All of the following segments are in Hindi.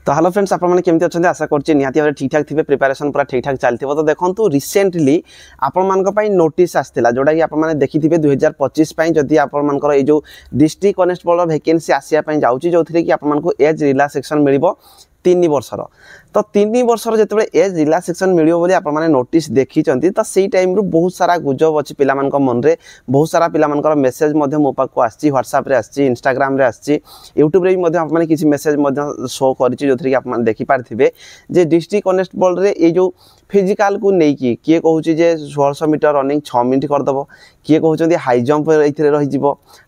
तो हेलो फ्रेंड्स आपने केमती अच्छा आशा कर निहाती भाव ठीक ठाक थे प्रिपेरेसन पूरा ठीक ठाक चलती तो देखो रिसेंटली आपण नोटिस आसाला जोटा कि आपने देखिथे 2025 जदि आपर ये जो डिस्ट्रिक्ट कनेस्टेबल वैकेंसी आसापी जाऊँगी जो थी कि आपको एज रिलैक्सेशन मिल 3 वर्षर तो 3 वर्षर जो एज रिलैक्सेशन मिल आपने नोटिस देखी तो से टाइम रू बहुत सारा गुजब अच्छी पिला मन में बहुत सारा पिला मेसेज मो पाक आसी व्हाट्सएप आसी इंस्टाग्राम आसी यूट्यूब भी किसी मेसेज शो कर जो थी आप देखिपारे जे डिस्ट्रिक्ट कनेस्टेबल ये जो फिजिकाल को लेकिन किए कहूँ 1600 मीटर रनिंग 6 मिनट करदेव किए कहते हाई जंप ये रही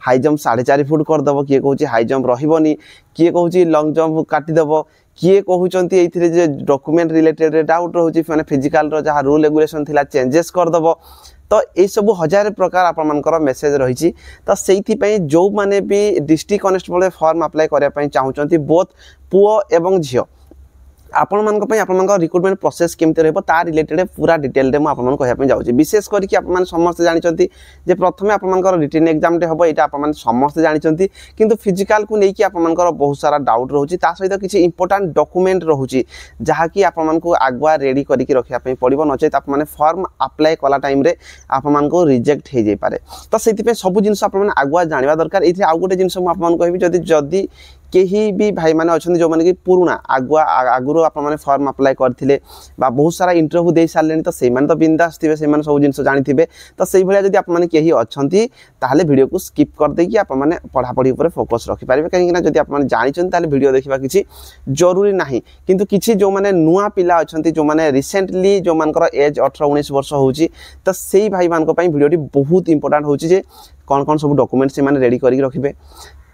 हाई जंप 4.5 फुट करदेव किए कहूँ हाई जंप रही किए कहूँ लंग जंप काटिदेव किए कहते ये डॉक्यूमेंट रिलेटेड डाउट रोचे मैंने फिजिकाल जहाँ रूल रेगुलेशन थिला चेंजेस करदेव तो ये सब हजार प्रकार आपर मेसेज रही तो से जो मैंने भी डिस्ट्रिक्ट कनेस्टेबल फॉर्म अप्लाई करने चाहूँगी बोथ पुओ एवं झील आपण रिक्रुटमेंट प्रोसेस केमती रहा रिलेटेड पूरा डिटेल में आपको कहना जाऊँगी विशेष करके आप समस्ते जानते जे प्रथम आप रिटन एग्जाम हम यहाँ आप समस्ते जानते किंतु फिजिकाल को लेकिन आप बहुत सारा डाउट रोचे सहित किसी इंपोर्टाट डॉक्यूमेंट रोचे जहाँकि आपको आगुआ रेडी करके रखापी पड़ो नचेत आप फॉर्म अप्लाई कला टाइम आपको रिजेक्ट हो जाए तो से सब जिन आगुआ जानवा दरकार ये आउ गोटे जिन मुझे कहबी जदि कहीं भी भाई मैंने अच्छा जो मैंने कि पुराना आगुआ आगुरी आपने फॉर्म अप्लाई करते बहुत सारा इंटरव्यू दे सारे तो से तो बिंदास थे से सब जिन जानी तो से भाया जब आपने कहीं अच्छा वीडियो को स्किप करदेकि आपने पढ़ापढ़ी पर फोकस रखिपारे कहीं जब आप जानते वीडियो देखा किसी जरूरी ना किंतु किसी जो मैंने नुआ पिला अच्छा जो मैंने रिसेंटली जो मान एज 18-19 वर्ष हो तो से भाई मान वीडियो बहुत इंपोर्टाट हो कौन कौन सब डॉक्यूमेंट से रेडी करके रखिए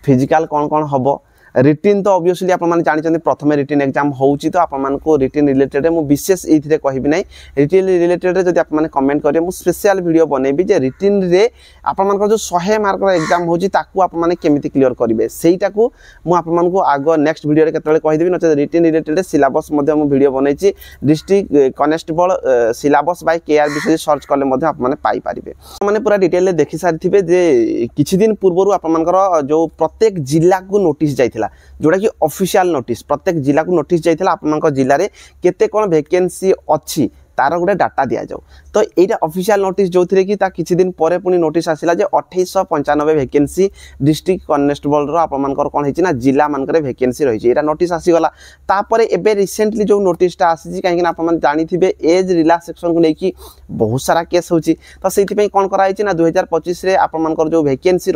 फिजिकाल कौन कौन हम रिटिन तो ऑब्वियसली आप जानते प्रथम रिटिन एग्जाम होची तो आपको रिटिन रिलेटेड मु विशेष ये कहबी ना रिटिन रिलेटेड जब आप कमेंट करेंगे मुझे स्पेशल वीडियो बनैबी जे रिटिन रे आपको जो 100 मार्क एग्जाम होची ताकू आपने केमिति क्लियर करेंगे सेटा को मुझे आग नेक्स्ट वीडियो केतले कहीदेवी नचे रिटिन रिलेटेड सिलेबस वीडियो बनई district constable syllabus by KRBC search कले आपने मैंने पूरा डिटेल देखी सारी जे किछि दिन पूर्व आपंकर जो प्रत्येक जिला को नोटिस जाइथिला जोटा कि ऑफिशियल नोटिस प्रत्येक जिला को नोटिस जाइथिला आपन जिले में केते कोन वैकेंसी अच्छी तार गोटे डाटा दि जाऊ तो यहाँ ऑफिशियल नोटिस जो थी कि किसी दिन पर पुणी नोटिस आसला 2895 वैकेंसी डिस्ट्रिक्ट कनेस्टेबल आपर कौन है जिला मानक वैकेंसी रही है नोटिस आसीगला तापर एबे रिसेंटली जो नोटिसटा आसी कहीं आप जानी एज रिलैक्सेशन को लेकिन बहुत सारा केस होची तो से कौन कराई 2025 आपर जो वैकेंसी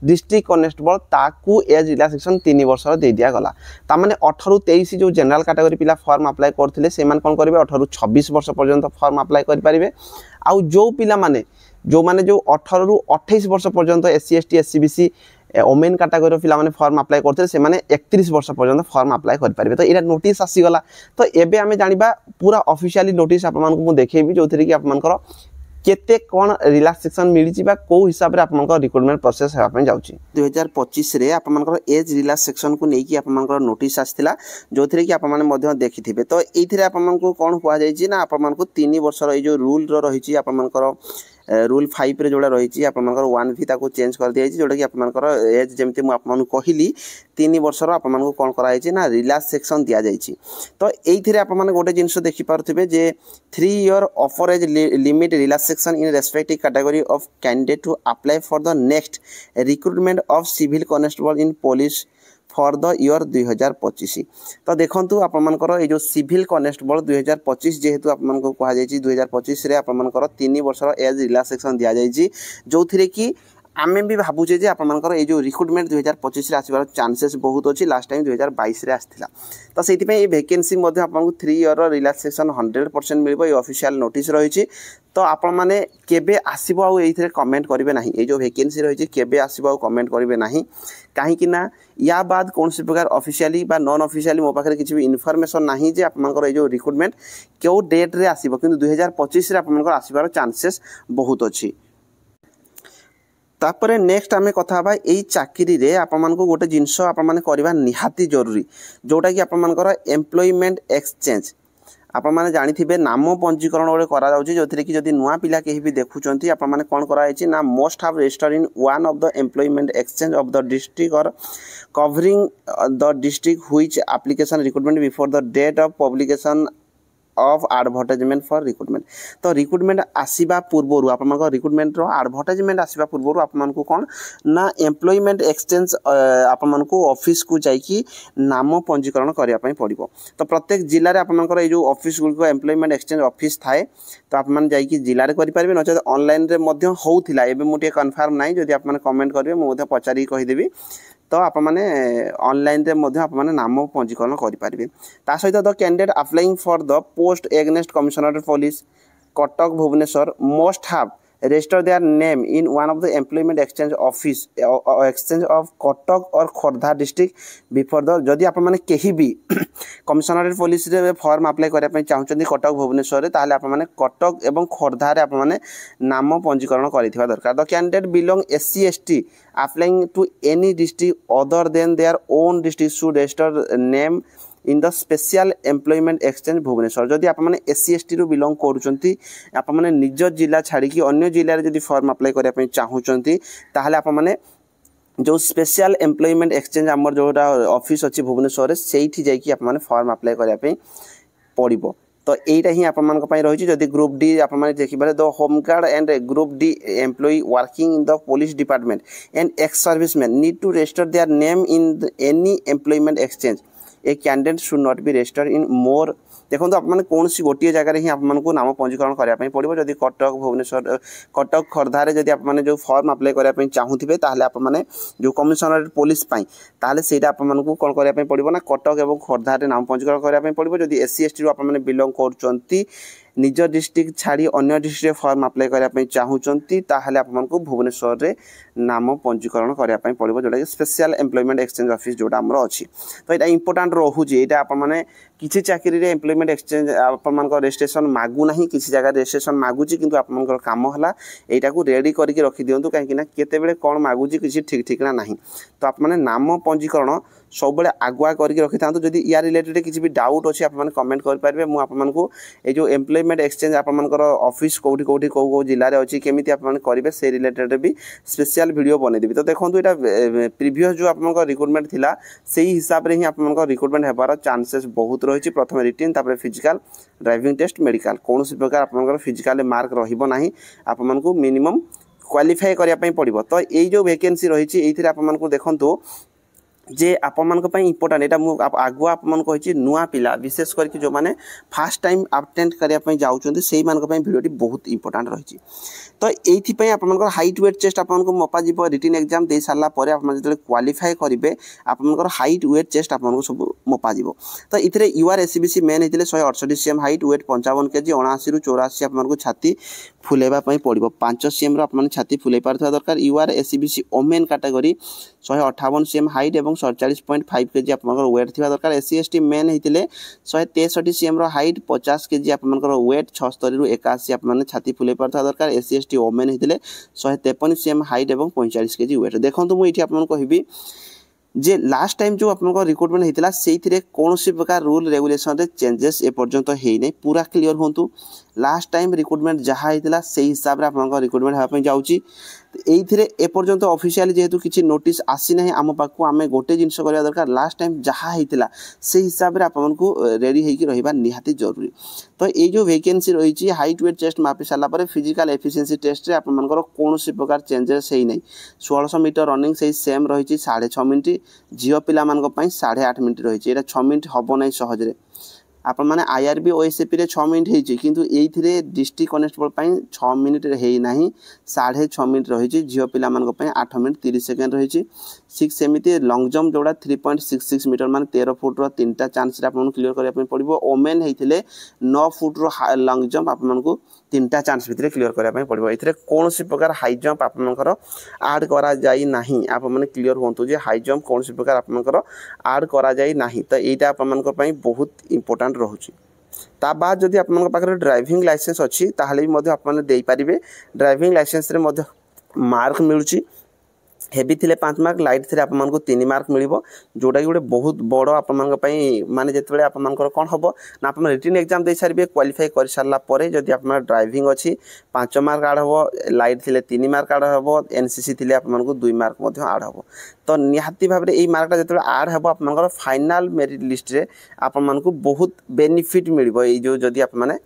डिस्ट्रिक्ट कनेस्टेबल ताकू एज रिलैक्सेशन 3 वर्ष दे दिगला ताने 18-23 जो जनरल कैटेगरी पिला फॉर्म अप्लाई करते से कौन करेंगे 18-26 वर्ष पर्यंत फॉर्म अप्लाई करेंगे आउ जो पिला माने जो 18 ରୁ 28 वर्ष पर्यंत SC ST SC BC women category पिला माने फॉर्म अप्लाई करते से 31 वर्ष पर्यंत फॉर्म अप्लाई करेंगे तो यहाँ नोटिस आसीगला तो एबे आमे जानिबा पूरा ऑफिशियली नोटिस आपको देखेबी जो थी कि आपनकर केते कौन रिलैक्सेशन मिली कौ हिसाब से आप रिक्रुटमेंट प्रोसेस होगा जाऊँगी 2025 रे आप एज रिलैक्सेशन को लेकिन आप नोटिस आसाला जो थी कि आपने देखिथे तो ये आपको कौन कहुई ना आपको 3 वर्षर ये जो रूल रही आपंकर रूल 5 रे जोड़ा रही आपंकर 1V ताको चेंज कर दिया जोटा कि आपंकर एज जमी मुझे कहली 3 वर्षर आपको कौन कराई ना रिलैक्सेशन दि जाइए तो ये आपने गोटे जिन देखिपे जे 3 year of age limit relaxation in respective category of candidate to apply for the next recruitment of civil constable in police for the year 2025 तो देखो आपर ये जो सिविल कनेस्टेबल 2025 जेहेतु आपको कहुई 2025 आपर 3 वर्षर एज रिलैक्सेशन दि जाइए जो थी कि आमे भी भावुचे जे आपर ये जो रिक्रुटमेंट 2025 आसबार चांसेस बहुत अच्छी लास्ट टाइम 2022 आसाला तो से वैकेंसी आपको 3 year रिलैक्सेशन 100% मिल ये ऑफिशियल नोटिस रही तो आपण मैंने केबे आसीबो आउ एइथरे कमेंट करेंगे ना ये जो वैकेंसी रही केबे आसीबो आउ कमेंट करेंगे ना कहीं ना या बाद कौन सी प्रकार ऑफिशियली बा नॉन ऑफिशियली मो पाखे किसी भी इनफॉरमेशन नहीं जे आपनकर ये जो रिक्रुटमेंट क्यों डेट रे आसीबो किंतु 2025 रे आपनकर आसीबार चांसेस बहुत अच्छी तापर नेक्स्ट आम कथा यही चाकरी रे आपको गोटे जिनस आपने करवा निहाती जरूरी जोटा कि आपर एम्प्लॉयमेंट एक्सचेंज आपण माने जानिथिबे नाम पंजीकरण गोटे करा जाउची जोथिरे कि जदि नुआ पिला केही भी देखुचंती आपण माने कोन करा आइची ना most have registered in one of the employment exchange of the district और covering the district which application recruitment before the date of publication of advertisement for recruitment. तो रिक्रूटमेंट आसीबा पूर्वरु आपण रिक्रूटमेंट रो एडवर्टाइजमेंट आसीबा पूर्वरु आपण को कोन ना एम्प्लॉयमेंट एक्सचेंज आपण को ऑफिस को जाईकी नाम पंजीकरण करिया पई पड़िबो। तो प्रत्येक जिल्ला रे आपण ए जो ऑफिस गुल को एम्प्लॉयमेंट एक्सचेंज ऑफिस थाए तो आपण जाईकी जिल्ला रे करि परिबे नचे ऑनलाइन रे मध्य होउथिला एबे मोटे कन्फर्म नाही जदि आपण कमेंट करिवे मो मध्य पचारी कहि देबी तो आप मैंने ऑनलाइन रे मध्य आप मैंने नाम पंजीकरण करें। ता सहित the candidate applying for the post against commissionerate police Cuttack Bhubaneswar must have register their name in one of the employment exchange office exchange of Cuttack और खोर्धा डिस्ट्रिक्ट बिफोर द जदि आप माने केही भी कमिशनरेट पुलिस रे फॉर्म अप्लाई करिया पई चाहुचंदी कटक भुवनेश्वर रे ताले आप माने कटक एवं खोर्धा रे आप माने नाम पंजीकरण करिथिबा दरकार। The candidate belong SC ST applying to any district other than their own district should register name in the special employment exchange Bhubaneswar. जदि आप माने SC ST रु बिलोंग करूचंती आप माने निज जिला छाड़ी कि अन्य जिल्ला रे जदि फॉर्म अप्लाई करिया पई चाहुचंती ताहाले आप माने जो स्पेशल एम्प्लॉयमेंट एक्सचेंज आमर जोटा ऑफिस अछि भुवनेश्वर रे सेठी जाई कि आप माने फॉर्म अप्लाई करिया पई पड़िबो। तो एटा ही आपण मानक पई रहिछि। जदि ग्रुप डी आपण माने देखिबारे the home guard and group D employee working in the police department and ex serviceman need to register their name in any employment exchange a candidate should not be registered in more. देखो आप कौन सी गोटे जगह ही आपको नाम पंजीकरण करने पड़ो। जदि कटक भुवनेश्वर कटक खोर्धा जदि आप जो फॉर्म अप्लाई करने चाहूथे ताहले आप माने जो कमिशनरेट पुलिस ताहले सेटा आपको कौन करने पड़ो ना कटक और खोर्धा नाम पंजीकरण करने पड़ो। जदि SC ST आप बिलोंग कर निज डिस्ट्रिक्ट छाड़ी अन्य डिस्ट्रिक्ट फॉर्म अप्लाई करने चाहूँगी ताहले आपको भुवनेश्वर रे नाम पंजीकरण करने पड़ो जोटा स्पेशल एम्प्लॉयमेंट एक्सचेंज ऑफिस जोटा आमर अच्छी। तो यहाँ इंपोर्टाट रोचे यहाँ आपने किसी चाकरी रे एम्प्लॉयमेंट एक्सचेंज आपन रजिस्ट्रेशन मागु ना किसी जगह रजिस्ट्रेशन मागुची किंतु आपन काम है यहाँ को रेडी करके रखी दिंतु कहीं केते कौन मागुची किसी ठीक ठिकना ना। तो आप नाम पंजीकरण सब आगुआ करके रखी था। जदि या रिलेटेड किसी भी डाउट अच्छी आप कमेंट करेंगे मुझे जो एम्प्लॉयमेंट एक्सचेंज आपर ऑफिस कौटी कौटी कौ जिले में अच्छी केमी करेंगे से रिलेटेड भी स्पेशल वीडियो बनईदेवी। तो देखो यहाँ प्रीवियस जो आप रिक्रूटमेंट थिला से हिसाब से ही आप रिक्रूटमेंट होबार चांसेस बहुत रही। प्रथम रिटिन तापर फिजिकल ड्राइविंग टेस्ट मेडिकल कौन प्रकार आप फिजिकल मार्क रहिबो नाही आपको मिनिमम क्वालिफाई करने पड़ो। तो ये जो वैकेंसी रही ये आपको देखो जे आपण इंपोर्टाट यहाँ आगुआ आपको नुआ पिला विशेष करके जो मैंने फास्ट टाइम अटेंड करने जाऊँच से भिडियोटी बहुत इंपोर्टाट रही। तो ये आप हाइट वेट चेस्ट आपको मपा जी रिटिन एग्जाम दे सारापर आप क्वालिफाई करेंगे आपंकर हाइट वेट चेस्ट आपको सब मपा जी। तो ये UR SCBC मेन होते 168 cm हाइट वेट 55 kg 79 ରୁ 84 आपको छाती फुलेबाई पड़ो 5 cm आप छाती फुले पार्थिबा दरकार। UR SCBC women category 158 cm height और 47.5 kg आप वेट थी दरकार। SC ST मेन होते 163 cm हाइट 50 kg आप वेट 76 ରୁ 81 आप छाती फुले पार्थिबा दरकार। SC ST ओमेन होते 153 cm हाइट और 45 kg वेट। देखो मुझे आपको कहबी जे लास्ट टाइम जो आपन रिक्रूटमेंट होता से कौन प्रकार रूल रेगुलेशन रे चेंजेस एपर्यंत है नहीं पूरा क्लियर हूँ। लास्ट टाइम रिक्रूटमेंट जहाँ होता से हिसाब से आप रिक्रूटमेंट होगापी जाऊँगी। ये एपर्यंत ऑफिशियली जेहेतु किसी नोटिस आसी ना आम पाक आम गोटे जिनस करवा दरकार लास्ट टाइम जहाँ होता से हिसाब से आपको रेडी होकर रहा निहाती जरूरी। तो ये जो वैकेंसी रही हाइट वेट चेस्ट मापी सारापर फिजिकल एफिशिएंसी टेस्ट रे आपंकर कौन प्रकार चेंजेस है नहीं। 1600 मीटर रनिंग से सेम रही 6.5 मिनिट झील पिला 8.5 मिनिट रही 6 मिनिट हम ना सहजरे आप मैंने IRB OSCP रे 6 मिनिट होती किंतु ये डिस्ट्रिक्ट कनेस्टेबल 6 मिनिट है 6.5 मिनिट रही झील पिला 8 मिनिट 30 सेकेंड रही 6 सेमती लंग जंप जोड़ा 3.66 मीटर मान 13 फुट 3टा चांस आपको क्लियर करने पड़ो। ओमेन होते 9 फुट लंग जंप आपको 3टा चांस भितर क्लियर करने पड़ो। ये कौन प्रकार हाई जंप आपंकर आड करा जाई नाही आप मैंने क्लियर हूँ जे हाई जंप कौन प्रकार आपंकर आड करा जाई नाही। तो यहाँ आप बहुत इंपोर्टेंट रोचे। ता बाद जदि आपन पाखरे ड्राइविंग लाइसेंस अच्छी ताहले भी मध्य आपन देई पारिबे। ड्राइविंग लाइसेंस रे मध्य मार्क मिलुची हेवी थिले 5 मार्क लाइट थिले आप मानको 3 मार्क मिलिबो जोटा कि गोटे बहुत बड़ आप मानक पई माने जेतेबेले आप मानकर कोन हबो ना आप रिटन एग्जाम दे सारबे क्वालिफाई कर सारला परे जदी आप ड्राइविंग अछि 5 मार्क आड हबो लाइट थिले 3 मार्क आड हबो एनसीसी थिले आप मानको 2 मार्क मध्ये आड हबो तो निहाती भाबरे एई मार्कटा जेतेबेले आड हबो आप मानकर फाइनल मेरिट लिस्ट रे आप मानको बहुत बेनिफिट मिलिबो एई जो जदी आप माने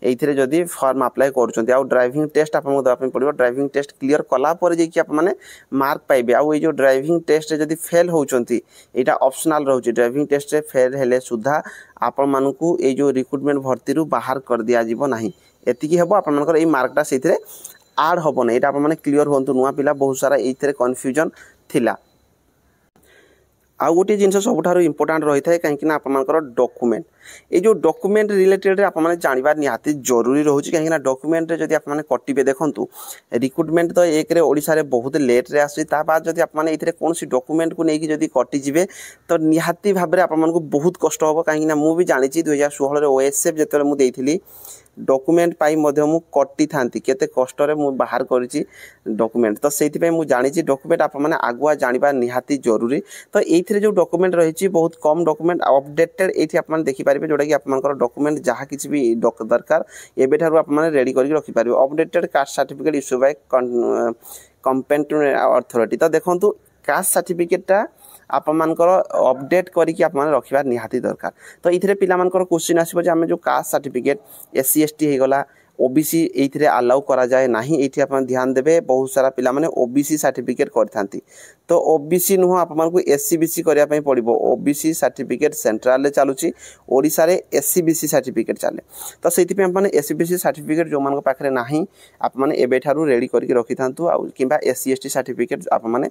एइथिरे जदी फॉर्म अप्लाई करछन्ती आ ड्राइविंग टेस्ट आपन दवा पे पड़िबो ड्राइविंग टेस्ट क्लियर कला पर जे कि आप माने मार्क पाइबे आ जो ड्राइविंग टेस्ट जदी फेल होउछन्ती एटा ऑप्शनल रहउची ड्राइविंग टेस्ट रे फेल हेले सुधा आपन मानकू ए जो रिक्रूटमेंट भर्ती रु बाहर कर दिया जीवो नाही एति कि हेबो आपन मानकर ए मार्कटा सेथिरे ऐड होबो नै एटा आपन माने क्लियर होंतु नुवा पिला बहुत सारा एइथिरे कन्फ्यूजन थिला आउ गोटे जिनस सबुठारु इंपोर्टेंट रही थाए कहीं आपनकर डॉक्यूमेंट ये जो डॉक्यूमेंट रिलेटेड आप जानवर निहाती जरूरी रोचे कहीं डॉक्यूमेंट जब आप कटिबे देखंतु रिक्रूटमेंट तो एक रे ओडिशा रे बहुत लेट रे आसी ता बाद जब आप कौन सी डॉक्यूमेंट को लेकिन जब कटिजे तो निहाती भाव में आपको बहुत कष्ट हम कहीं मु भी जानी 2016 ओएसएफ जो मुझे डॉक्यूमेंट पाई मु कटि था केते कष्ट रे मु बाहर करिछि डॉक्यूमेंट तो सेति मु जानी डॉक्यूमेंट आप माने आगुआ जानिबा निहाती जरूरी तो एइथिरे जो डॉक्यूमेंट रही बहुत कम डॉक्यूमेंट अपडेटेड एइथि आप माने देखि पारिबे जोटा कि आपनकर डॉक्यूमेंट जहाँ किसी भी दरकार एबे ठारु आप माने रेडी करके रखि पारिबे updated caste certificate issue by competent authority तो देखंतु कास्ट सर्टिफिकेटटा आप मानकर अपडेट करके आप माने रखिबा निहाती दरकार तो इथिरे पिला मानकर क्वेश्चन आसीबो जे हमें जो कास्ट सर्टिफिकेट एससी एसटी हे गला ओबीसी एइथिरे अलाउ करा जाए नाही एइथि आप ध्यान देबे बहुत सारा पिला माने ओबीसी सर्टिफिकेट करथांती तो ओबीसी नुह आप मानकु एससी बीसी करिया पई पड़िबो ओबीसी सर्टिफिकेट सेंट्रल रे चालुची ओडिसा रे एससी बीसी सर्टिफिकेट चाले तो सेति पे आप माने एससी बीसी सर्टिफिकेट जो मानक पाखरे नाही आप माने एबे ठारु रेडी करके रखि थांतु आ किबा एससी एसटी सर्टिफिकेट आप माने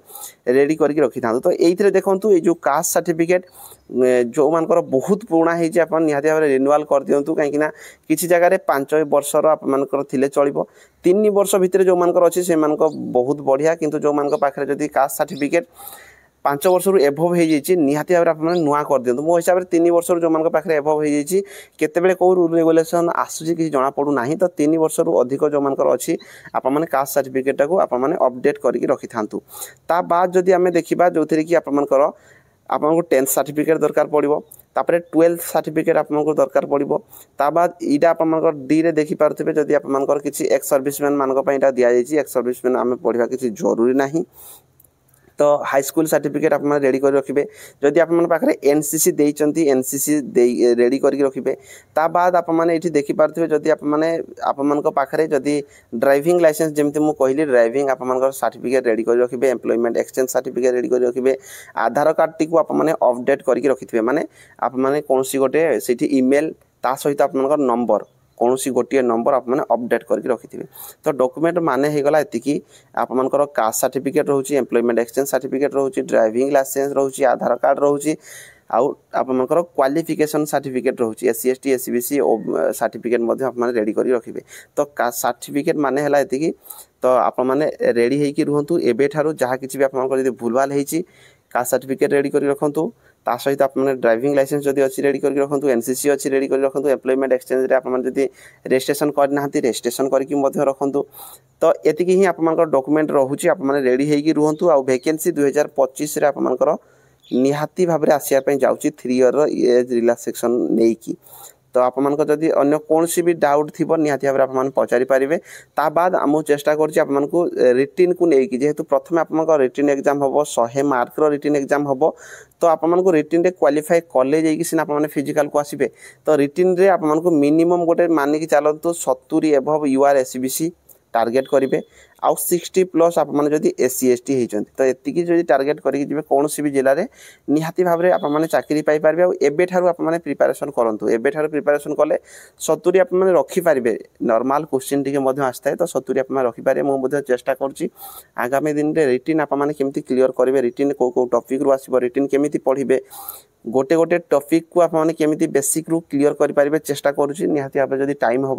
रेडी करके रखि थांतु तो एइथिरे देखंतु ए जो कास्ट सर्टिफिकेट जो मानकर बहुत पुराना हे जे अपन निहाती भाबरे रिन्यूअल कर दियंतु काहे कि ना किछि जगह रे 5 वर्षर आप मानकर थिले चलिबो 3 वर्ष भितर जो मानकर अछि से मानक बहुत बढ़िया किंतु जो मानक पाखरे जदी कास्ट सर्टिफिकेट 5 वर्ष रु एभव हे जेछि निहाती भाबरे आप माने नुआ कर दियंतु मो हिसाब रे 3 वर्ष रु जो मानक पाखरे एभव हे जेछि केतेबेले को रूल रेगुलेशन आसुछि कि जणा पडु नाही तो 3 वर्ष रु अधिक जो मानकर अछि आप माने कास्ट सर्टिफिकेट को आप माने अपडेट करके रखि थांतु ता बाद जदी हमें देखिबा जोथिरे कि आप मानकर आपको 10th सर्टिफिकेट दरकार पड़ो तापर 12th सर्टिफिकेट आपको दरकार पड़ो ता बाद इटा आप डी रे देखि पारथिबे जदी आप मानकर किछि एक्स सर्विसमैन मानक पई इटा दिया जायछि एक्स सर्विसमैन आमे पढिबा किछि जरूरी नाही तो हाई स्कूल सर्टिफिकेट आप रेडी कर रखिबे जदी आप मन पाखरे एनसीसी देइचंती एनसीसी दे रेडी करके रखिबे ता बाद आप माने एठी देखि पारथिबे जदी आप माने आप मन को पाखरे जदी ड्राइविंग लाइसेंस जेमते मु कहली ड्राइविंग आप मन को सर्टिफिकेट रेडी कर रखिबे एम्प्लॉयमेंट एक्सचेंज सर्टिफिकेट रेडी कर रखिबे आधार कार्ड टी को आप माने अपडेट करके रखिथिबे माने आप माने कोनसी गोटे सेठी ईमेल ता सहित आप मन को नंबर कौन सी गोटे नंबर आप मैंने अपडेट करके रखिथे तो डॉक्यूमेंट माने हेगला एतिकी आप मानकर कास्ट सर्टिफिकेट रहउची एम्प्लॉयमेंट एक्सचेंज सर्टिफिकेट रहउची ड्राइविंग लाइसेंस रहउची आधार कार्ड रहउची आउ आप मानकर क्वालिफिकेशन सर्टिफिकेट रहउची एससी एसटी एससीबीसी सर्टिफिकेट मध्ये आप माने रेडी करी रखिबे तो कास्ट सर्टिफिकेट माने हला एतिकी तो आप माने रेडी हेकी रहंतु एबे ठारू जहा किछि भी आप मानकर यदि भूलभाल हेची कास्ट सर्टिफिकेट रेडी करी रखंतु ता सहित आप ड्राइविंग लाइसेंस जदि अच्छी रेडी करके रखंतु एनसीसी अच्छी रेडी करके रखंतु एम्प्लॉयमेंट एक्सचेंज रे आप जदि रजिस्ट्रेशन करनाहांती रजिस्ट्रेशन करके मध्य रखंतु तो एतिकी ही आप डॉक्यूमेंट रहउची आप रेडी हेकी रुहंतु आ वैकेंसी 2025 रे आप निहाती भाबरे आसिया पय जाउची 3 ईयर एज रिलैक्सेशन नेकी तो आप जदि अन्य कौन सी भी डाउट थी निहाती भाव आप पचारि पारे ता बाद आम चेष्टा करूँ रिटिन को लेकिन जेहेतु प्रथम आप रिटिन एग्जाम हम 100 मार्क रिटिन एग्जाम हम तो आपको रिटिन रे क्वालिफाई कले जाइए सीना आप फिजिकल को आसबे तो रिटिन रे आपको मिनिमम गोटे मानिक चलतु 70 एभव यूआर एससीबीसी टार्गेट करेंगे आउ 60+ आप जदि एससी एसटी होती तो एतिकी जदि टार्गेट करके जी कौन सी भी जिले में निहाती भाव में आप चाकरी पाइपर आउ आप प्रिपारेसन करूँ एबे प्रिपारेसन कले 70 आप रखिपारे नॉर्मल क्वेश्चन टी आसता है तो 70 आप रखिपारे मुझे चेष्टा करुँची आगामी दिन में रिटिन आप केमती क्लीयर करेंगे रिटिन कौ टॉपिक रु आसो रिटिन केमी पढ़े गोटे गोटे टॉपिक को आप केमी बेसिक रु क्लीयर करेंगे चेष्टा करुँची निहाती भाव जदि टाइम हम